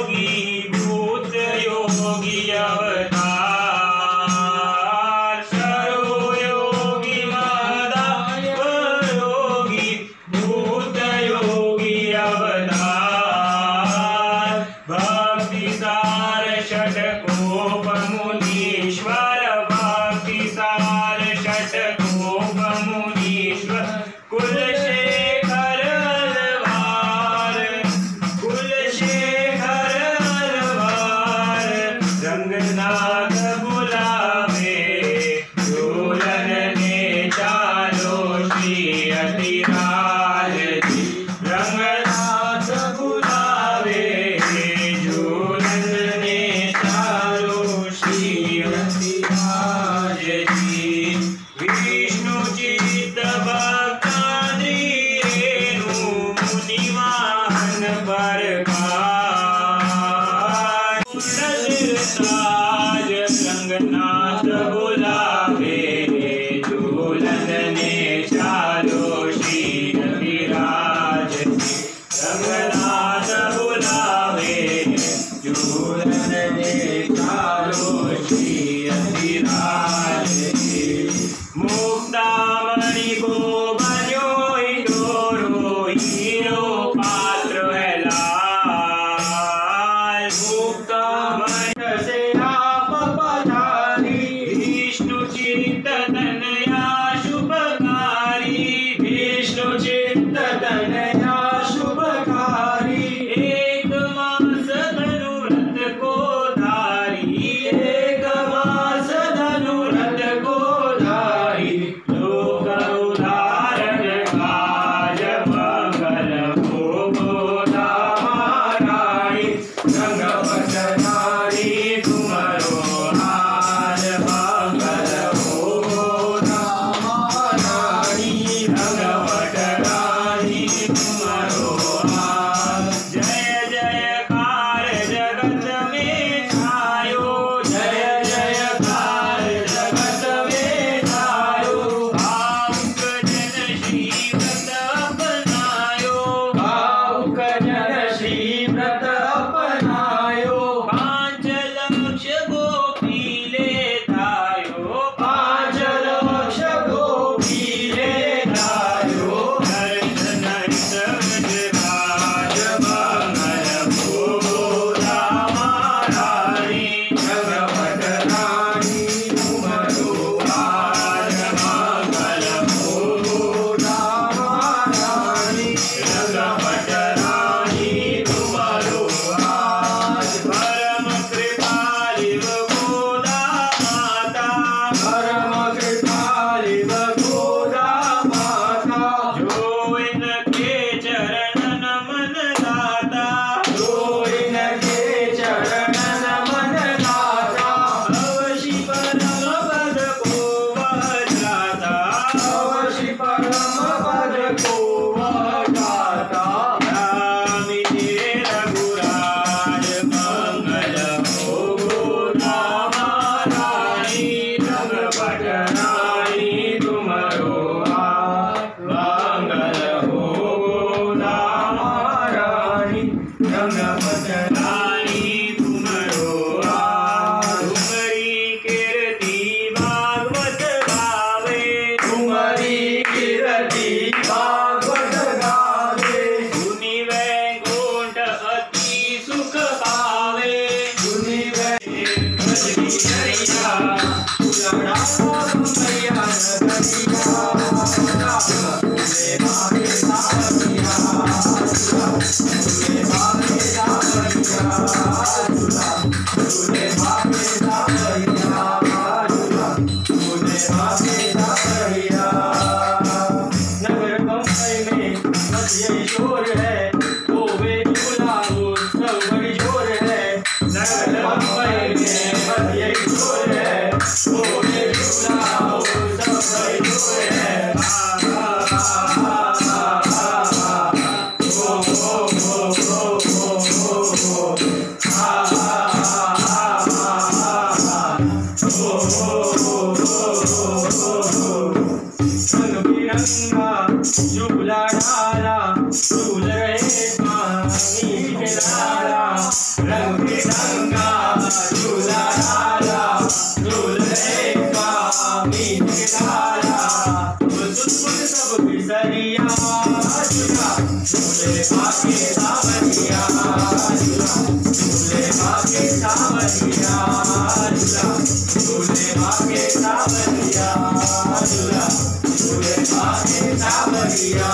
भूत योगी अवतार। सर्वयोगी महदाह्य योगी भूत योगी अवतार। भक्ति सार षटकोप मुनीश्वर भक्ति सार षटकोप मुनीश्वर। कुलशेखर अलवार कुलशेखर अलवार। रंगनाथ बुलावे झूलन ने चालो श्री अतिराज जी। रंगनाथ बुलावे झूलन ने चालो श्री अतिराज जी। विष्णु चित्त भक्ताद्रि रेणु मुनिवाहन प्रकाश। पूर्णनिर्ताज रंगनाथ बुलावे झूलन ने चालो श्री अतिराज जी। रंगनाथ बुलावे झूलन ने चालो श्री अतिराज जी। मुक्तामणि को बन्यो इंडोरो हीरो पात्र है लाल। मुक्तामणि से आप पधारी विष्णु चित्त तनया शुभकारी। विष्णु चित्त तनया शुभकारी। एक मास धनुव्रत को धारी एक मास धनुव्रत को धारी। लोक उदाहरण काज मंगल हो गोदा महारानी। रंगवट नारी तुम्हारो हार मंगल हो गोदा महारानी। रंगवट नारी तुम्हारो हार। जय जयकार जगत में छायो जय जयकार जगत में छायो। भावुक जन श्री व्रत अपनायो भावुक जन श्री व्रत अपनायो। 5 लक्ष गोपी ले धायो 5 लक्ष गोपी ले धायो। दर्शन राज मंगल हो गोदा महारानी। रंगवट रानी तुम्हारो हार मंगल हो गोदा महारानी। रंगवट रानी तुम्हारो हार। परम कृपालु गोदा माता परम कृपालु गोदा माता। जो इनके चरणन मन लाता जो इनके चरणन मन लाता। अवश्य परम पद को वह जाता अवश्य परम पद को वह जाता। रामिनी रघुराज मंगल हो गोदा महारानी। रंगवट रानी तुम्हारो हार मंगल हो गोदा महारानी। रंगवट रानी तुम्हारो हार। तुम्हारी कीर्ति भागवत गावे तुम्हारी कीर्ति भागवत गावे। सुनि वैकुंठ अति सुख पावे सुनि वैकुंठ झूला डाला झूल रहे पानी के लाला रंग बिरंगा झूला डाला, झूले का मीत डाला, बुजुर्ग सब बिसरिया झूला, झूले बाके सावरिया झूला, झूले बाके सावरिया झूला, झूले बाके सावरिया झूला, झूले बाके सावरिया।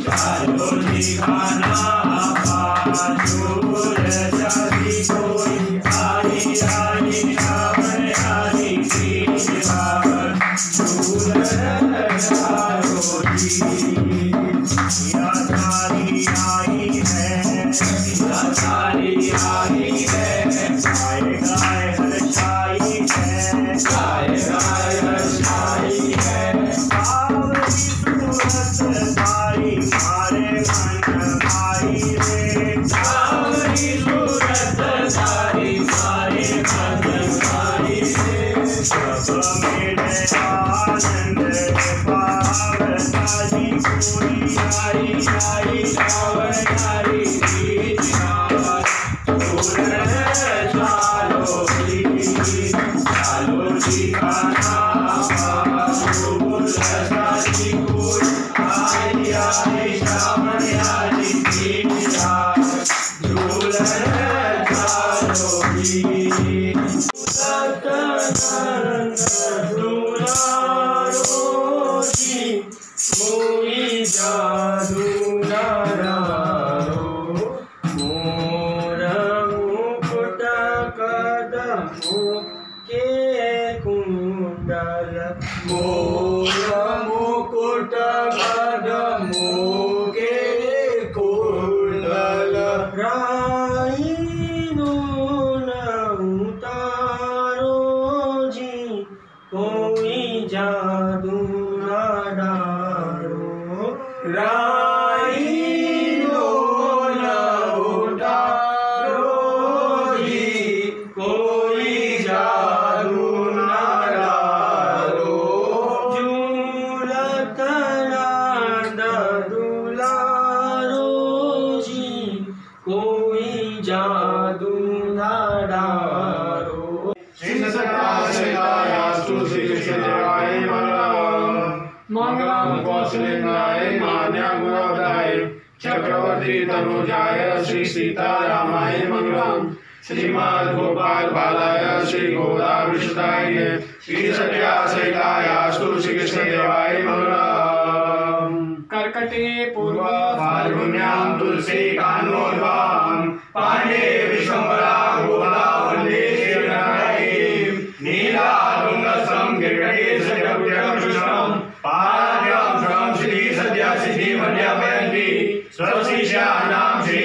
चलो दिखाना झूल जाती कोई आई आई रावण आई की रावण झूल सारी आई है, सारी आई है, गाय गाय हर्षाई है, गाय गाय हर्षाई है, बावरी सूरत सारी मारे मन भाई रे, बावरी सूरत सारी मारे मन भाई रे, सब मेरे आनंद पावताजी कोई आई आई रावण आई की रावण चालो जी का नाम झूल सारी कोई आई आई रावण आई की रावण झूल चालो जी मोई जादू नारो मोर मुकुट कदमों के कुंडल, मोर मुकुट कदमों के कुंडल, राइनो न उतारो जी कोई जादू ना डारो, राइनो न उतारो जी कोई जादू ना डारो, झूलत नंद दुलारो जी कोई जादू ना डारो। मंगलम कौशलेन्द्राय मान्यागुणवदाय चक्रवर्ती तनुजाय श्री सीतारामाय मंगलम, श्रीमद् गोपाल बालाय श्री गोदावृषदाय श्री सत्यासहितायास्तु श्री कृष्णदेवाय मंगलम। कर्कटे पूर्व फाल्गुन्यां तुलसी कान्नोर्वां पाण्डे विश्वम्भरा गोदा वन्दे श्रीनारायणीं, नीलातुङ्गस्थं गिरिकटे सत्यभुजगकृष्णं पाद्यां श्री सद्या सिद्धि मध्यापयन्ति स्वशिष्याणां श्री